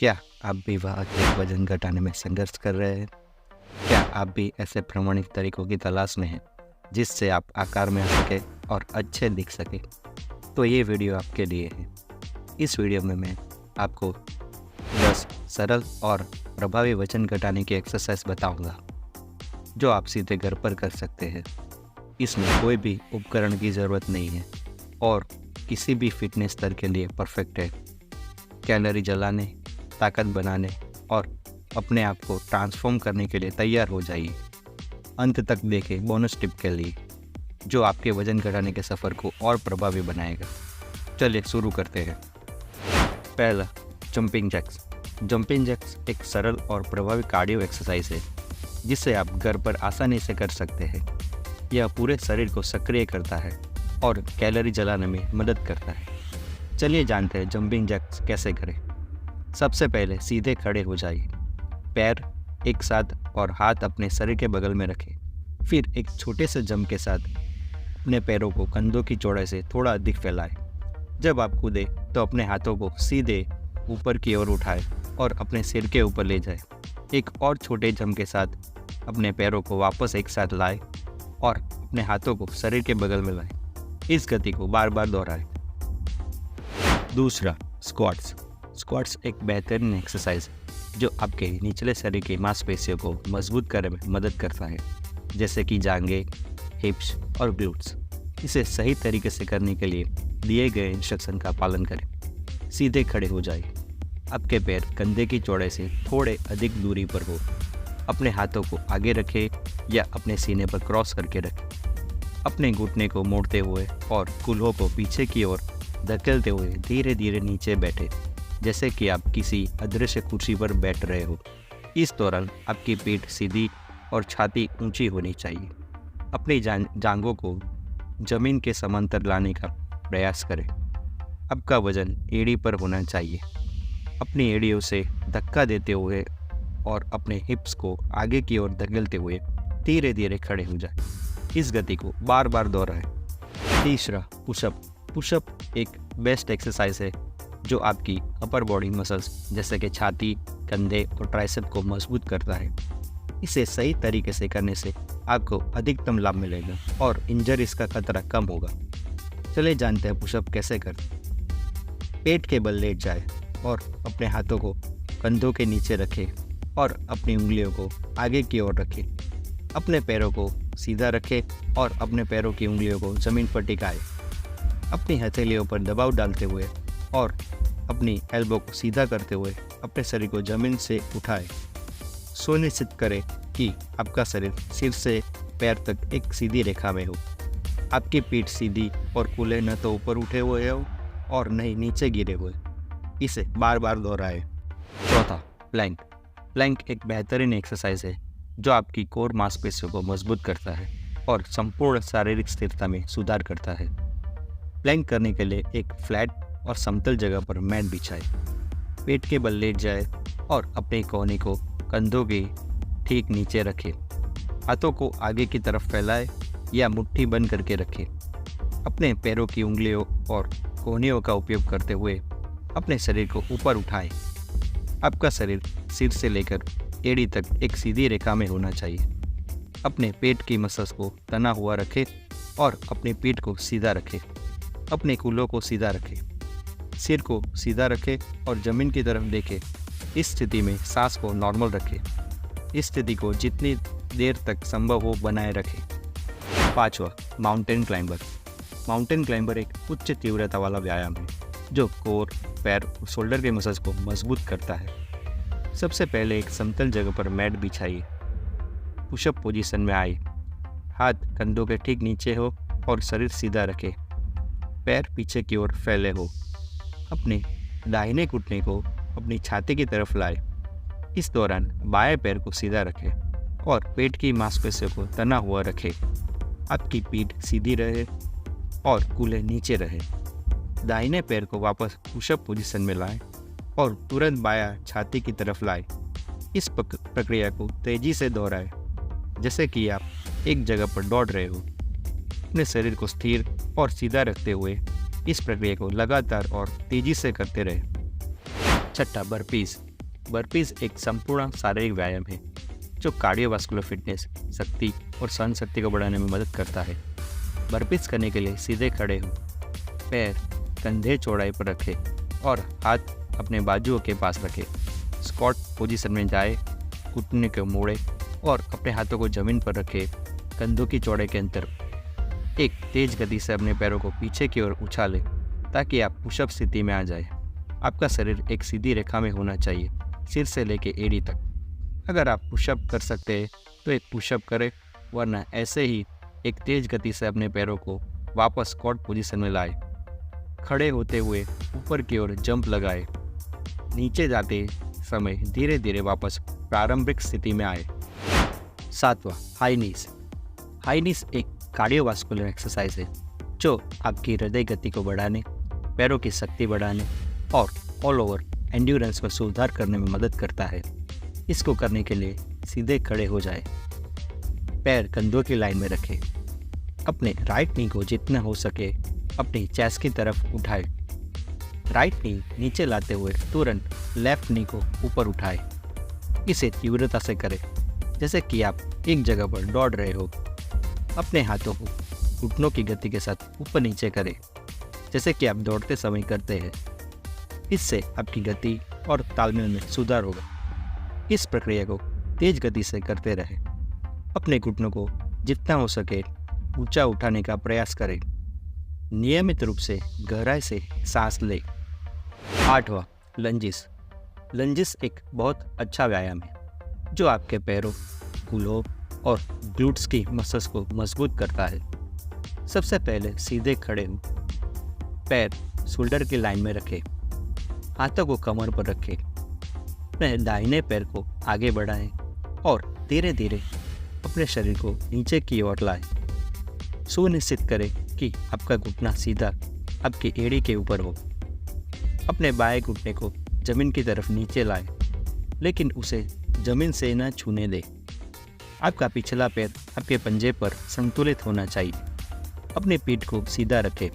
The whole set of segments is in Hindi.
क्या आप भी वाकई वजन घटाने में संघर्ष कर रहे हैं? क्या आप भी ऐसे प्रमाणित तरीकों की तलाश में हैं जिससे आप आकार में आ सके और अच्छे दिख सके? तो ये वीडियो आपके लिए है। इस वीडियो में मैं आपको 10 सरल और प्रभावी वजन घटाने की एक्सरसाइज बताऊंगा जो आप सीधे घर पर कर सकते हैं। इसमें कोई भी उपकरण की ज़रूरत नहीं है और किसी भी फिटनेस स्तर के लिए परफेक्ट है। कैलोरी जलाने, ताकत बनाने और अपने आप को ट्रांसफॉर्म करने के लिए तैयार हो जाइए। अंत तक देखें बोनस टिप के लिए जो आपके वजन घटाने के सफ़र को और प्रभावी बनाएगा। चलिए शुरू करते हैं। पहला, जंपिंग जैक्स। जंपिंग जैक्स एक सरल और प्रभावी कार्डियो एक्सरसाइज है जिसे आप घर पर आसानी से कर सकते हैं। यह पूरे शरीर को सक्रिय करता है और कैलोरी जलाने में मदद करता है। चलिए जानते हैं जंपिंग जैक्स कैसे करें। सबसे पहले सीधे खड़े हो जाइए। पैर एक साथ और हाथ अपने शरीर के बगल में रखें। फिर एक छोटे से जंप के साथ अपने पैरों को कंधों की चौड़ाई से थोड़ा अधिक फैलाएं। जब आप कूदें तो अपने हाथों को सीधे ऊपर की ओर उठाएं और अपने सिर के ऊपर ले जाएं। एक और छोटे जंप के साथ अपने पैरों को वापस एक साथ लाएं और अपने हाथों को शरीर के बगल में लाएं। इस गति को बार बार दोहराएं। दूसरा, स्क्वाट्स। स्क्वाट्स एक बेहतरीन एक्सरसाइज है जो आपके निचले शरीर की मांसपेशियों को मजबूत करने में मदद करता है, जैसे कि जांघें, हिप्स और ग्लूट्स। इसे सही तरीके से करने के लिए दिए गए इंस्ट्रक्शन का पालन करें। सीधे खड़े हो जाइए। आपके पैर कंधे की चौड़ाई से थोड़े अधिक दूरी पर हो। अपने हाथों को आगे रखें या अपने सीने पर क्रॉस करके रखें। अपने घुटने को मोड़ते हुए और कूल्हों को पीछे की ओर धकेलते हुए धीरे धीरे नीचे बैठे, जैसे कि आप किसी अदृश्य कुर्सी पर बैठ रहे हो। इस दौरान आपकी पीठ सीधी और छाती ऊंची होनी चाहिए। अपनी जांघों को जमीन के समांतर लाने का प्रयास करें। आपका वजन एड़ी पर होना चाहिए। अपनी एड़ियों से धक्का देते हुए और अपने हिप्स को आगे की ओर धकेलते हुए धीरे धीरे खड़े हो जाए। इस गति को बार बार दोहराएं। तीसरा, पुशअप। पुशअप एक बेस्ट एक्सरसाइज है जो आपकी अपर बॉडी मसल्स जैसे कि छाती, कंधे और ट्राइसेप को मजबूत करता है। इसे सही तरीके से करने से आपको अधिकतम लाभ मिलेगा और इंजरीज का खतरा कम होगा। चलिए जानते हैं पुशअप कैसे करें। पेट के बल लेट जाए और अपने हाथों को कंधों के नीचे रखें और अपनी उंगलियों को आगे की ओर रखें। अपने पैरों को सीधा रखें और अपने पैरों की उंगलियों को ज़मीन पर टिकाएं। अपनी हथेलियों पर दबाव डालते हुए और अपनी एल्बो को सीधा करते हुए अपने शरीर को जमीन से उठाएं। सुनिश्चित करें कि आपका शरीर सिर से पैर तक एक सीधी रेखा में हो। आपकी पीठ सीधी और कूल्हे न तो ऊपर उठे हुए हो और न ही नीचे गिरे हुए। इसे बार बार दोहराएं। चौथा, प्लैंक। प्लैंक एक बेहतरीन एक्सरसाइज है जो आपकी कोर मांसपेशियों को मजबूत करता है और संपूर्ण शारीरिक स्थिरता में सुधार करता है। प्लैंक करने के लिए एक फ्लैट और समतल जगह पर मैट बिछाएं। पेट के बल लेट जाए और अपने कोहनी को कंधों के ठीक नीचे रखें। हाथों को आगे की तरफ फैलाएं या मुट्ठी बंद करके रखें। अपने पैरों की उंगलियों और कोहनियों का उपयोग करते हुए अपने शरीर को ऊपर उठाएं। आपका शरीर सिर से लेकर एड़ी तक एक सीधी रेखा में होना चाहिए। अपने पेट की मसल्स को तना हुआ रखें और अपनी पीठ को सीधा रखें। अपने कूल्हों को सीधा रखें। सिर को सीधा रखें और ज़मीन की तरफ देखें। इस स्थिति में सांस को नॉर्मल रखें। इस स्थिति को जितनी देर तक संभव हो बनाए रखें। पांचवा, माउंटेन क्लाइंबर। माउंटेन क्लाइंबर एक उच्च तीव्रता वाला व्यायाम है जो कोर, पैर और शोल्डर के मसल्स को मजबूत करता है। सबसे पहले एक समतल जगह पर मैट बिछाइए। पुशअप पोजीशन में आइए। हाथ कंधों के ठीक नीचे हो और शरीर सीधा रखें। पैर पीछे की ओर फैले हो। अपने दाहिने घुटने को अपनी छाती की तरफ लाएं। इस दौरान बाएं पैर को सीधा रखें और पेट की मांसपेशियों को तना हुआ रखें। आपकी पीठ सीधी रहे और कूल्हे नीचे रहे। दाहिने पैर को वापस पुशअप पोजीशन में लाएं और तुरंत बायां छाती की तरफ लाएं। इस प्रक्रिया को तेजी से दोहराएं, जैसे कि आप एक जगह पर दौड़ रहे हो। अपने शरीर को स्थिर और सीधा रखते हुए इस प्रक्रिया को लगातार और तेजी से करते रहे। छठा, बर्पीज। बर्पीज एक संपूर्ण शारीरिक व्यायाम है जो कार्डियोवास्कुलर फिटनेस, शक्ति और सहन शक्ति को बढ़ाने में मदद करता है। बर्पीज करने के लिए सीधे खड़े हो, पैर कंधे चौड़ाई पर रखें और हाथ अपने बाजुओं के पास रखें। स्क्वाट पोजीशन में जाए, घुटने को मोड़े और अपने हाथों को जमीन पर रखें। कंधों की चौड़ाई के अंतर एक तेज गति से अपने पैरों को पीछे की ओर उछालें ताकि आप पुशअप स्थिति में आ जाए। आपका शरीर एक सीधी रेखा में होना चाहिए, सिर से लेकर एड़ी तक। अगर आप पुशअप कर सकते हैं तो एक पुशअप करें, वरना ऐसे ही एक तेज गति से अपने पैरों को वापस स्क्वाट पोजीशन में लाएं। खड़े होते हुए ऊपर की ओर जंप लगाएं। नीचे जाते समय धीरे धीरे वापस प्रारंभिक स्थिति में आए। 7वां, हाई नीज। हाई नीज एक कार्डियोवास्कुलर एक्सरसाइज है जो आपकी हृदय गति को बढ़ाने, पैरों की शक्ति बढ़ाने और ऑल ओवर एंड्योरेंस में सुधार करने में मदद करता है। इसको करने के लिए सीधे खड़े हो जाएं। पैर कंधों की लाइन में रखें। अपने राइट नी को जितना हो सके अपनी चेस्ट की तरफ उठाएं। राइट नी नीचे लाते हुए तुरंत लेफ्ट नी को ऊपर उठाएं। इसे तीव्रता से करें जैसे कि आप एक जगह पर दौड़ रहे हो। अपने हाथों को घुटनों की गति के साथ ऊपर नीचे करें जैसे कि आप दौड़ते समय करते हैं। इससे आपकी गति और तालमेल में सुधार होगा। इस प्रक्रिया को तेज गति से करते रहें। अपने घुटनों को जितना हो सके ऊंचा उठाने का प्रयास करें। नियमित रूप से गहराई से सांस लें। 8वां, लंजिस। लंजिस एक बहुत अच्छा व्यायाम है जो आपके पैरों, कूल्हों और ग्लूट्स की मसल्स को मजबूत करता है। सबसे पहले सीधे खड़े हो, पैर शोल्डर की लाइन में रखें। हाथों को कमर पर रखें। अपने दाहिने पैर को आगे बढ़ाएं और धीरे धीरे अपने शरीर को नीचे की ओर लाएं। सुनिश्चित करें कि आपका घुटना सीधा आपकी एड़ी के ऊपर हो। अपने बाएं घुटने को जमीन की तरफ नीचे लाएं, लेकिन उसे जमीन से न छूने दें। आपका पिछला पैर आपके पंजे पर संतुलित होना चाहिए। अपनी पीठ को सीधा रखें।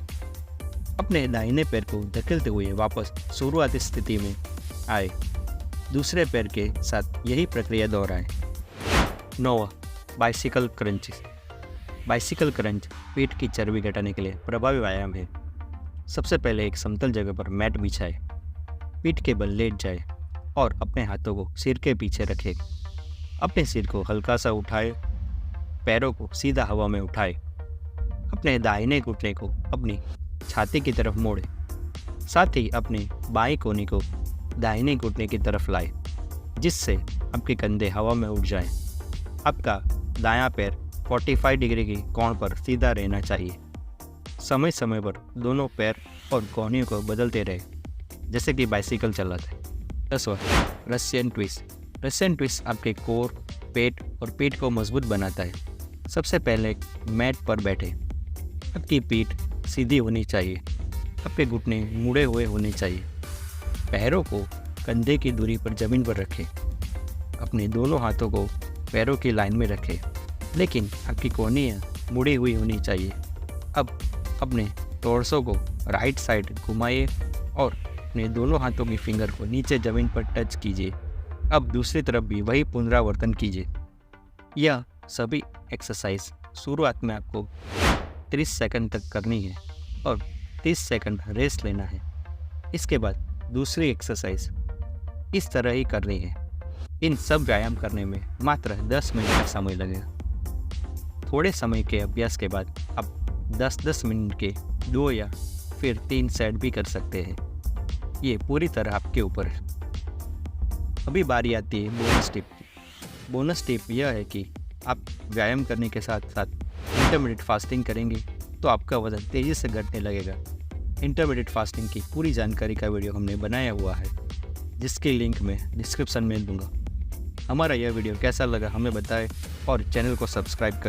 अपने दाहिने पैर को धकेलते हुए वापस शुरुआती स्थिति में आए। दूसरे पैर के साथ यही प्रक्रिया दोहराएं। 9वां, बाइसिकल क्रंचेस। बाइसिकल क्रंच पीठ की चर्बी घटाने के लिए प्रभावी व्यायाम है। सबसे पहले एक समतल जगह पर मैट बिछाएं। पीठ के बल लेट जाए और अपने हाथों को सिर के पीछे रखें। अपने सिर को हल्का सा उठाएं, पैरों को सीधा हवा में उठाएं। अपने दाहिने घुटने को अपनी छाती की तरफ मोड़ें। साथ ही अपने बाएं कोहनी को दाहिने घुटने की तरफ लाएं, जिससे आपके कंधे हवा में उठ जाएं। आपका दायां पैर 45 डिग्री की कोण पर सीधा रहना चाहिए। समय समय पर दोनों पैर और कोहनियों को बदलते रहे जैसे कि बाइसिकल चलाते हैं। 10वां, रशियन ट्विस्ट। रशियन ट्विस्ट आपके कोर, पेट और पीठ को मजबूत बनाता है। सबसे पहले मैट पर बैठे। आपकी पीठ सीधी होनी चाहिए। आपके घुटने मुड़े हुए होने चाहिए। पैरों को कंधे की दूरी पर जमीन पर रखें। अपने दोनों हाथों को पैरों की लाइन में रखें, लेकिन आपकी कोहनियाँ मुड़ी हुई होनी चाहिए। अब अपने टॉर्सो को राइट साइड घुमाइए और अपने दोनों हाथों की फिंगर को नीचे ज़मीन पर टच कीजिए। अब दूसरी तरफ भी वही पुनरावर्तन कीजिए। यह सभी एक्सरसाइज शुरुआत में आपको 30 सेकंड तक करनी है और 30 सेकंड रेस्ट लेना है। इसके बाद दूसरी एक्सरसाइज इस तरह ही करनी है। इन सब व्यायाम करने में मात्र 10 मिनट का समय लगेगा। थोड़े समय के अभ्यास के बाद आप 10-10 मिनट के 2 या फिर 3 सेट भी कर सकते हैं। ये पूरी तरह आपके ऊपर है। अभी बारी आती है बोनस टिप की। बोनस टिप यह है कि आप व्यायाम करने के साथ साथ इंटरमीडिएट फास्टिंग करेंगे तो आपका वजन तेज़ी से घटने लगेगा। इंटरमीडिएट फास्टिंग की पूरी जानकारी का वीडियो हमने बनाया हुआ है, जिसकी लिंक मैं डिस्क्रिप्शन में दूंगा। हमारा यह वीडियो कैसा लगा हमें बताएं और चैनल को सब्सक्राइब करें।